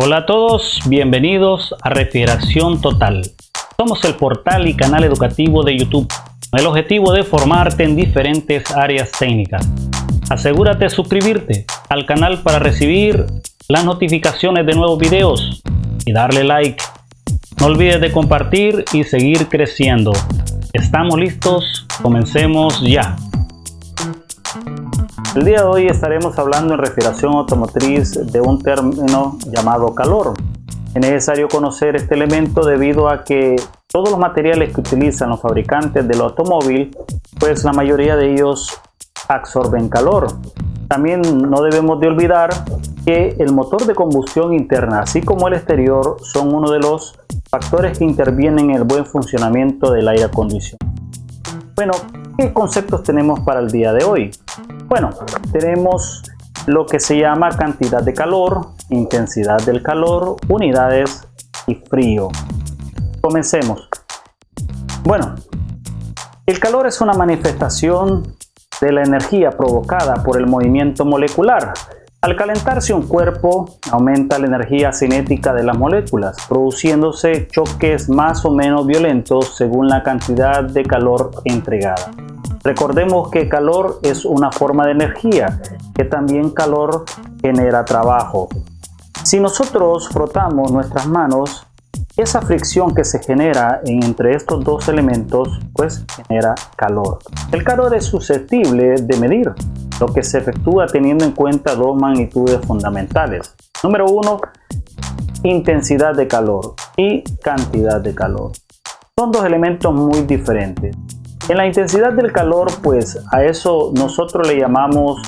Hola a todos, bienvenidos a Refrigeración Total. Somos el portal y canal educativo de YouTube, con el objetivo de formarte en diferentes áreas técnicas. Asegúrate de suscribirte al canal para recibir las notificaciones de nuevos videos y darle like. No olvides de compartir y seguir creciendo. ¿Estamos listos? Comencemos ya. El día de hoy estaremos hablando en refrigeración automotriz de un término llamado calor. Es necesario conocer este elemento debido a que todos los materiales que utilizan los fabricantes del automóvil, pues la mayoría de ellos absorben calor. También no debemos de olvidar que el motor de combustión interna, así como el exterior, son uno de los factores que intervienen en el buen funcionamiento del aire acondicionado. Bueno, ¿qué conceptos tenemos para el día de hoy? Bueno, tenemos lo que se llama cantidad de calor, intensidad del calor, unidades y frío. Comencemos. Bueno, el calor es una manifestación de la energía provocada por el movimiento molecular. Al calentarse un cuerpo, aumenta la energía cinética de las moléculas, produciéndose choques más o menos violentos según la cantidad de calor entregada. Recordemos que calor es una forma de energía, que también calor genera trabajo. Si nosotros frotamos nuestras manos, esa fricción que se genera entre estos dos elementos, pues genera calor. El calor es susceptible de medir, lo que se efectúa teniendo en cuenta dos magnitudes fundamentales. Número 1, intensidad de calor y cantidad de calor. Son dos elementos muy diferentes. En la intensidad del calor, pues a eso nosotros le llamamos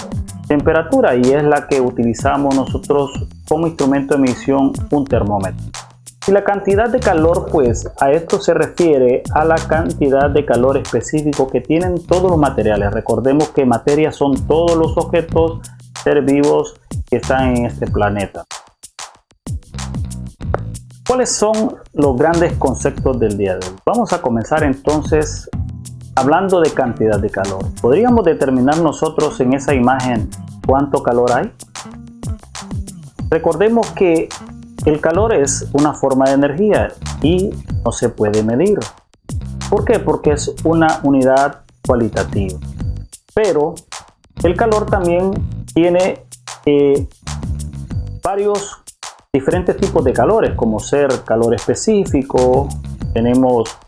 temperatura y es la que utilizamos nosotros como instrumento de medición, un termómetro. Y la cantidad de calor, pues a esto se refiere a la cantidad de calor específico que tienen todos los materiales. Recordemos que materia son todos los objetos seres vivos que están en este planeta. ¿Cuáles son los grandes conceptos del día de hoy? Vamos a comenzar entonces hablando de cantidad de calor. ¿Podríamos determinar nosotros en esa imagen cuánto calor hay? Recordemos que el calor es una forma de energía y no se puede medir. ¿Por qué? Porque es una unidad cualitativa. Pero el calor también tiene varios diferentes tipos de calores, como ser calor específico, tenemos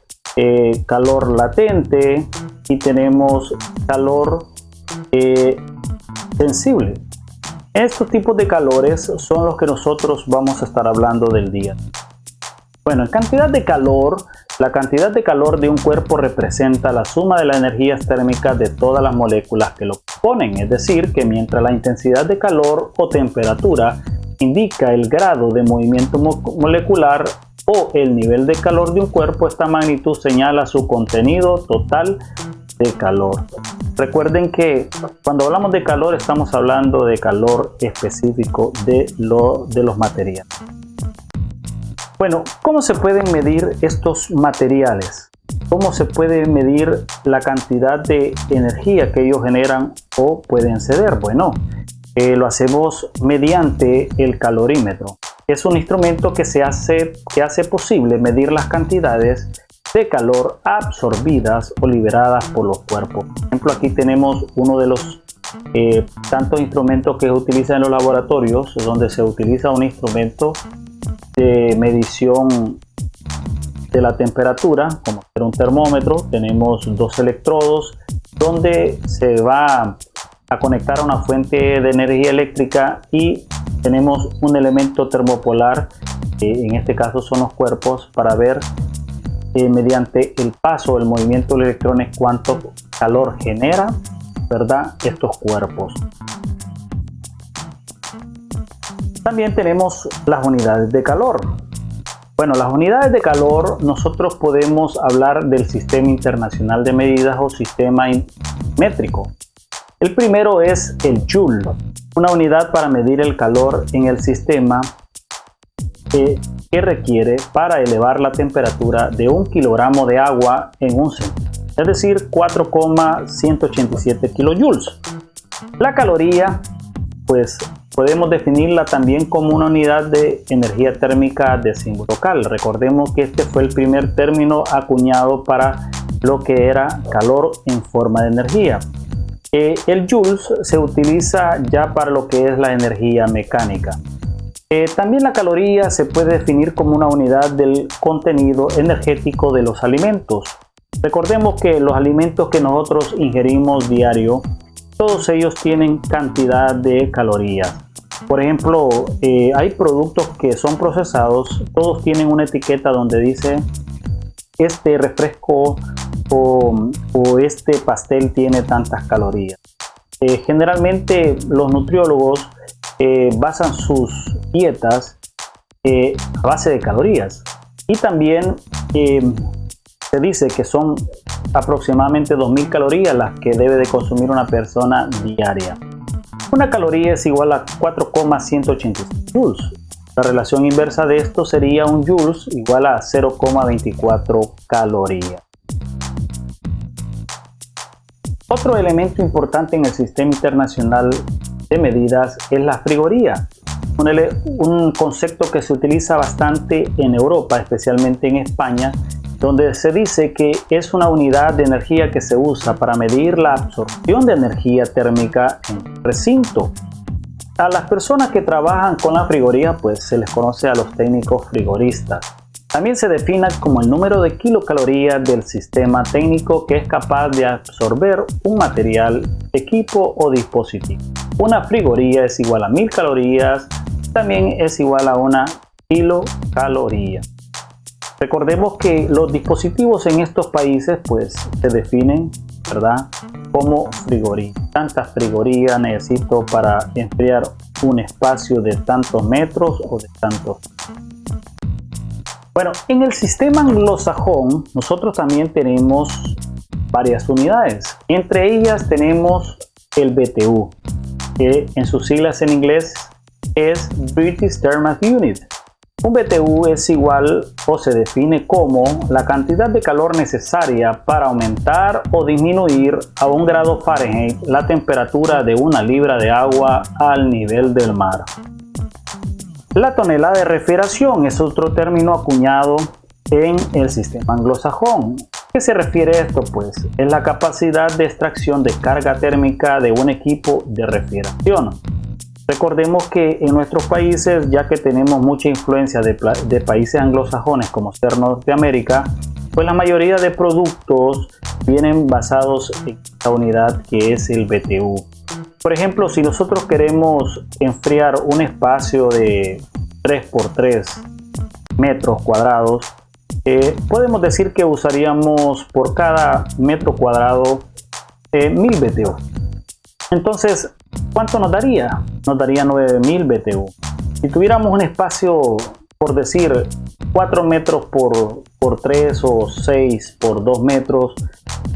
calor latente y tenemos calor sensible. Estos tipos de calores son los que nosotros vamos a estar hablando del día. Bueno, en cantidad de calor, la cantidad de calor de un cuerpo representa la suma de las energías térmicas de todas las moléculas que lo componen. Es decir, que mientras la intensidad de calor o temperatura indica el grado de movimiento molecular o el nivel de calor de un cuerpo, esta magnitud señala su contenido total de calor. Recuerden que cuando hablamos de calor estamos hablando de calor específico de los materiales. Bueno, ¿cómo se pueden medir estos materiales? ¿Cómo se puede medir la cantidad de energía que ellos generan o pueden ceder? Bueno, lo hacemos mediante el calorímetro. Es un instrumento que hace posible medir las cantidades de calor absorbidas o liberadas por los cuerpos. Por ejemplo, aquí tenemos uno de los tantos instrumentos que se utilizan en los laboratorios, donde se utiliza un instrumento de medición de la temperatura, como ser un termómetro. Tenemos dos electrodos donde se va a conectar a una fuente de energía eléctrica y tenemos un elemento termopolar, en este caso son los cuerpos, para ver mediante el paso del movimiento de electrones cuánto calor genera, ¿verdad?, estos cuerpos. También tenemos las unidades de calor. Bueno, las unidades de calor nosotros podemos hablar del Sistema Internacional de Medidas o Sistema Métrico. El primero es el Joule, una unidad para medir el calor en el sistema que requiere para elevar la temperatura de 1 kilogramo de agua en 1 centímetro, es decir, 4,187 kilojoules. La caloría, pues podemos definirla también como una unidad de energía térmica de símbolo local. Recordemos que este fue el primer término acuñado para lo que era calor en forma de energía. El joules se utiliza ya para lo que es la energía mecánica. También la caloría se puede definir como una unidad del contenido energético de los alimentos. Recordemos que los alimentos que nosotros ingerimos diario, todos ellos tienen cantidad de calorías. Por ejemplo, hay productos que son procesados, todos tienen una etiqueta donde dice este refresco o este pastel tiene tantas calorías. Generalmente los nutriólogos basan sus dietas a base de calorías, y también se dice que son aproximadamente 2000 calorías las que debe de consumir una persona diaria. Una caloría es igual a 4,186 joules. La relación inversa de esto sería un joules igual a 0,24 calorías. Otro elemento importante en el sistema internacional de medidas es la frigoría, un concepto que se utiliza bastante en Europa, especialmente en España, donde se dice que es una unidad de energía que se usa para medir la absorción de energía térmica en un recinto. A las personas que trabajan con la frigoría, pues se les conoce a los técnicos frigoristas. También se define como el número de kilocalorías del sistema técnico que es capaz de absorber un material, equipo o dispositivo. Una frigoría es igual a 1000 calorías, también es igual a una kilocaloría. Recordemos que los dispositivos en estos países pues se definen, ¿verdad?, como frigoría. Tantas frigorías necesito para enfriar un espacio de tantos metros o de tantos. Bueno, en el sistema anglosajón nosotros también tenemos varias unidades. Entre ellas tenemos el BTU, que en sus siglas en inglés es British Thermal Unit. Un BTU es igual o se define como la cantidad de calor necesaria para aumentar o disminuir a 1 grado Fahrenheit la temperatura de una libra de agua al nivel del mar. La tonelada de refrigeración es otro término acuñado en el sistema anglosajón. ¿Qué se refiere a esto? Pues es la capacidad de extracción de carga térmica de un equipo de refrigeración. Recordemos que en nuestros países, ya que tenemos mucha influencia de países anglosajones como ser Norteamérica, pues la mayoría de productos vienen basados en esta unidad que es el BTU. Por ejemplo, si nosotros queremos enfriar un espacio de 3x3 metros cuadrados, podemos decir que usaríamos por cada metro cuadrado 1000 BTU. Entonces, ¿cuánto nos daría? Nos daría 9000 BTU. Si tuviéramos un espacio, por decir, 4 metros por 3 o 6 por 2 metros,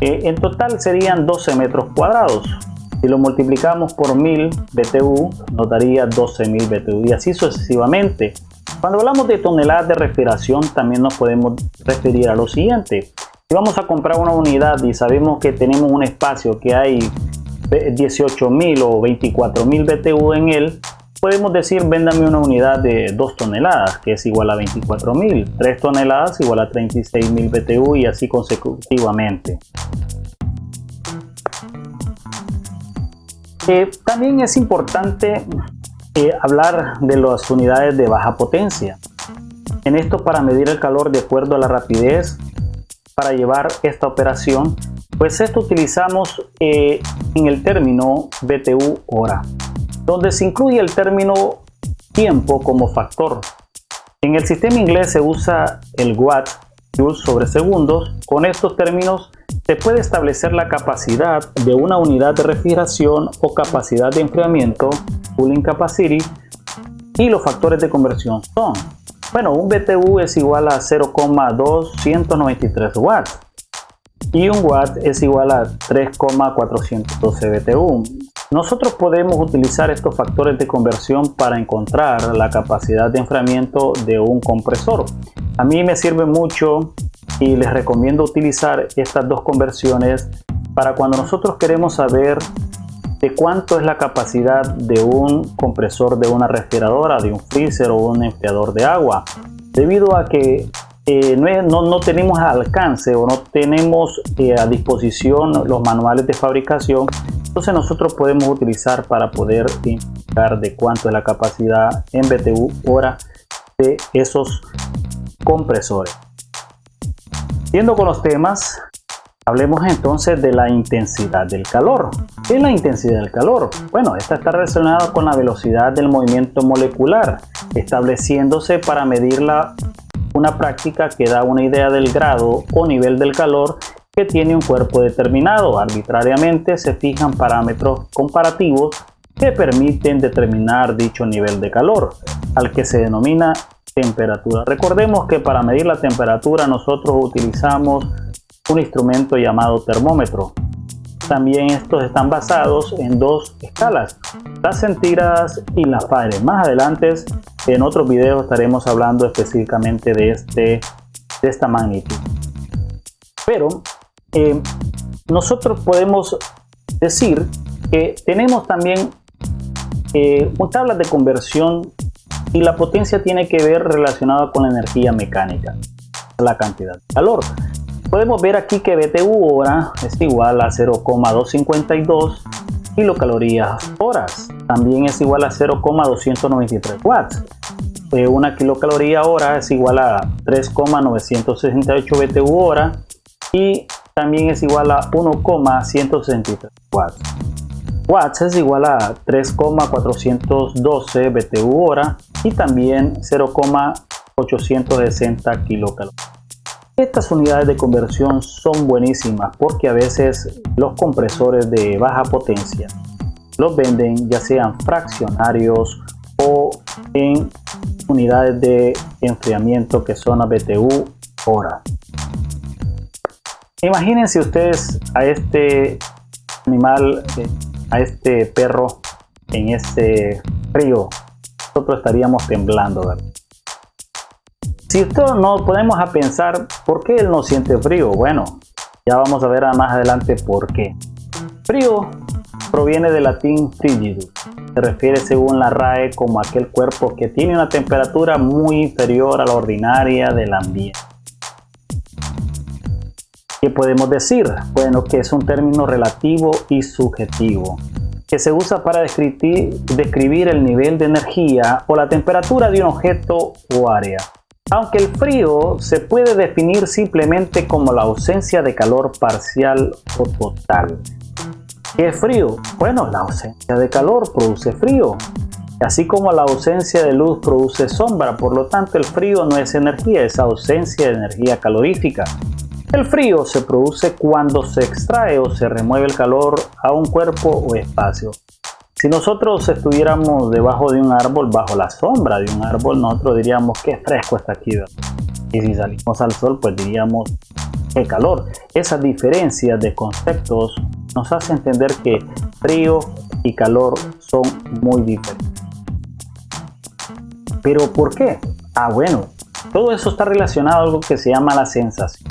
en total serían 12 metros cuadrados. Si lo multiplicamos por 1000 BTU, nos daría 12.000 BTU y así sucesivamente. Cuando hablamos de toneladas de refrigeración, también nos podemos referir a lo siguiente. Si vamos a comprar una unidad y sabemos que tenemos un espacio que hay 18.000 o 24.000 BTU en él, podemos decir, véndame una unidad de 2 toneladas, que es igual a 24.000, 3 toneladas igual a 36.000 BTU y así consecutivamente. También es importante hablar de las unidades de baja potencia. En esto, para medir el calor de acuerdo a la rapidez para llevar esta operación, pues esto utilizamos en el término BTU hora, donde se incluye el término tiempo como factor. En el sistema inglés se usa el watt, joules sobre segundos. Con estos términos se puede establecer la capacidad de una unidad de refrigeración o capacidad de enfriamiento, cooling capacity, y los factores de conversión son, bueno, un BTU es igual a 0,293 watts y un watt es igual a 3,412 BTU. Nosotros podemos utilizar estos factores de conversión para encontrar la capacidad de enfriamiento de un compresor. A mí me sirve mucho y les recomiendo utilizar estas dos conversiones para cuando nosotros queremos saber de cuánto es la capacidad de un compresor de una refrigeradora, de un freezer o un enfriador de agua, debido a que no tenemos al alcance o no tenemos a disposición los manuales de fabricación. Entonces nosotros podemos utilizar para poder indicar de cuánto es la capacidad en BTU hora de esos compresores. Siguiendo con los temas, hablemos entonces de la intensidad del calor. ¿Qué es la intensidad del calor? Bueno, esta está relacionada con la velocidad del movimiento molecular, estableciéndose para medirla una práctica que da una idea del grado o nivel del calor que tiene un cuerpo determinado. Arbitrariamente se fijan parámetros comparativos que permiten determinar dicho nivel de calor, al que se denomina temperatura. Recordemos que para medir la temperatura nosotros utilizamos un instrumento llamado termómetro. También estos están basados en dos escalas, las centígradas y las Fahrenheit. Más adelante en otros videos estaremos hablando específicamente de esta magnitud. Pero nosotros podemos decir que tenemos también tablas de conversión y la potencia tiene que ver relacionada con la energía mecánica, la cantidad de calor. Podemos ver aquí que BTU hora es igual a 0,252 kilocalorías horas. También es igual a 0,293 watts. Una kilocaloría hora es igual a 3,968 BTU hora y también es igual a 1,163 watts. Watts es igual a 3,412 BTU hora y también 0,860 kilocalorías. Estas unidades de conversión son buenísimas porque a veces los compresores de baja potencia los venden ya sean fraccionarios o en unidades de enfriamiento que son a BTU hora. Imagínense ustedes a este animal, a este perro en este frío. Nosotros estaríamos temblando, ¿verdad? Si esto no podemos a pensar por qué él no siente frío. Bueno, ya vamos a ver más adelante por qué. Frío proviene del latín frigidus. Se refiere según la RAE como aquel cuerpo que tiene una temperatura muy inferior a la ordinaria del ambiente. ¿Qué podemos decir? Bueno, que es un término relativo y subjetivo que se usa para describir el nivel de energía o la temperatura de un objeto o área. Aunque el frío se puede definir simplemente como la ausencia de calor parcial o total. ¿Qué es frío? Bueno, la ausencia de calor produce frío, así como la ausencia de luz produce sombra. Por lo tanto, el frío no es energía, es ausencia de energía calorífica. El frío se produce cuando se extrae o se remueve el calor a un cuerpo o espacio. Si nosotros estuviéramos debajo de un árbol, bajo la sombra de un árbol, nosotros diríamos qué fresco está aquí, ¿verdad? Y si salimos al sol, pues diríamos qué calor. Esas diferencias de conceptos nos hacen entender que frío y calor son muy diferentes. ¿Pero por qué? Bueno, todo eso está relacionado a algo que se llama la sensación.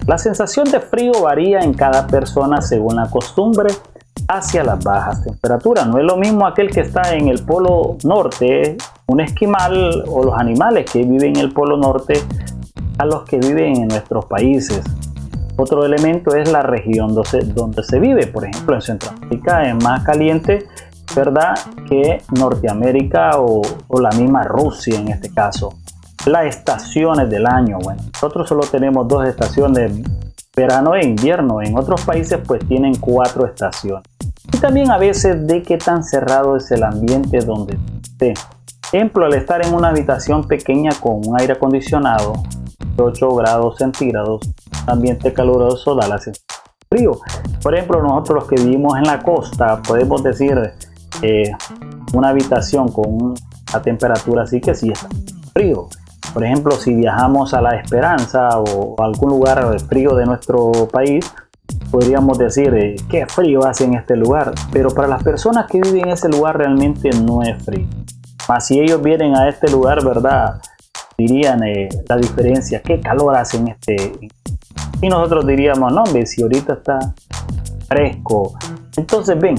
La sensación de frío varía en cada persona según la costumbre hacia las bajas temperaturas. No es lo mismo aquel que está en el polo norte, un esquimal o los animales que viven en el polo norte, a los que viven en nuestros países. Otro elemento es la región donde se vive. Por ejemplo, en Centroamérica es más caliente, ¿verdad?, que Norteamérica o la misma Rusia en este caso. Las estaciones del año, bueno, nosotros solo tenemos 2 estaciones, verano e invierno. En otros países pues tienen 4 estaciones. Y también a veces de qué tan cerrado es el ambiente donde esté. Ejemplo, al estar en una habitación pequeña con un aire acondicionado de 8 grados centígrados, ambiente caluroso da la sensación de frío. Por ejemplo, nosotros los que vivimos en la costa podemos decir una habitación con una temperatura así que sí está frío. Por ejemplo, si viajamos a La Esperanza o a algún lugar frío de nuestro país, podríamos decir qué frío hace en este lugar. Pero para las personas que viven en ese lugar realmente no es frío. Mas si ellos vienen a este lugar, ¿verdad?, dirían la diferencia, qué calor hace en este. Y nosotros diríamos, no, hombre, si ahorita está fresco. Entonces ven,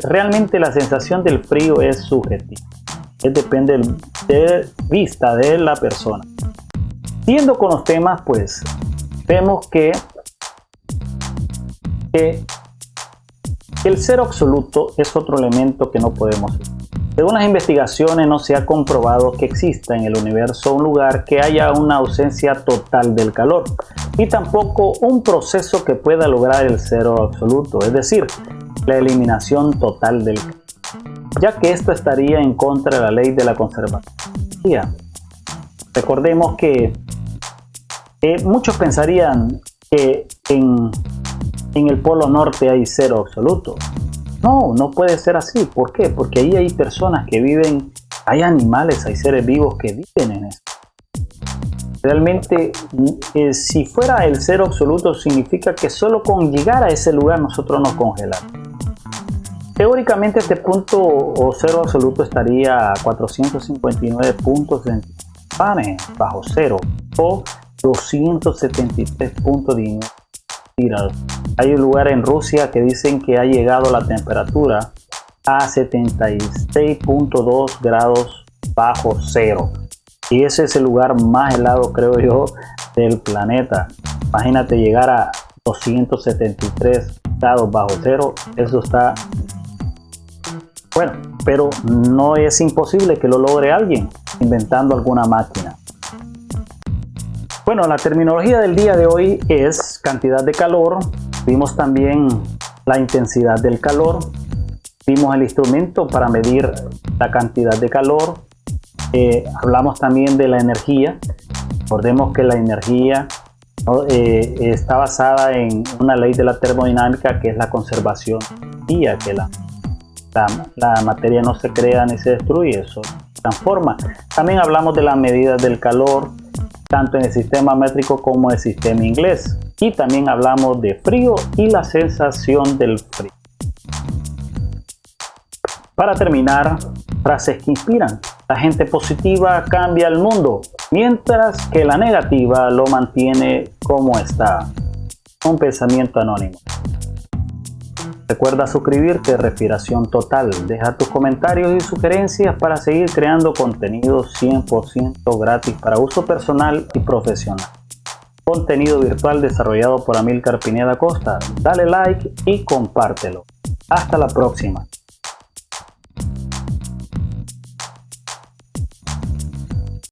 realmente la sensación del frío es subjetiva. Depende de vista de la persona. Siguiendo con los temas, pues vemos que el cero absoluto es otro elemento que no podemos ver. Según las investigaciones, no se ha comprobado que exista en el universo un lugar que haya una ausencia total del calor, y tampoco un proceso que pueda lograr el cero absoluto, es decir, la eliminación total del calor, ya que esto estaría en contra de la ley de la conservación. Recordemos que muchos pensarían que en el polo norte hay cero absoluto. No puede ser así. ¿Por qué? Porque ahí hay personas que viven, hay animales, hay seres vivos que viven en eso. Realmente, si fuera el cero absoluto, significa que solo con llegar a ese lugar nosotros nos congelamos. Teóricamente, este punto o cero absoluto estaría a 459 puntos bajo cero o 273.19 grados. Hay un lugar en Rusia que dicen que ha llegado la temperatura a 76.2 grados bajo cero. Y ese es el lugar más helado, creo yo, del planeta. Imagínate llegar a 273 grados bajo cero. Eso está bueno, pero no es imposible que lo logre alguien inventando alguna máquina. Bueno, la terminología del día de hoy es cantidad de calor. Vimos también la intensidad del calor. Vimos el instrumento para medir la cantidad de calor. Hablamos también de la energía. Recordemos que la energía está basada en una ley de la termodinámica, que es la conservación de energía, que la materia no se crea ni se destruye, eso se transforma. También hablamos de las medidas del calor, tanto en el sistema métrico como en el sistema inglés. Y también hablamos de frío y la sensación del frío. Para terminar, frases que inspiran. La gente positiva cambia el mundo, mientras que la negativa lo mantiene como está. Un pensamiento anónimo. Recuerda suscribirte a Respiración Total. Deja tus comentarios y sugerencias para seguir creando contenido 100% gratis para uso personal y profesional. Contenido virtual desarrollado por Amílcar Pineda Costa. Dale like y compártelo. Hasta la próxima.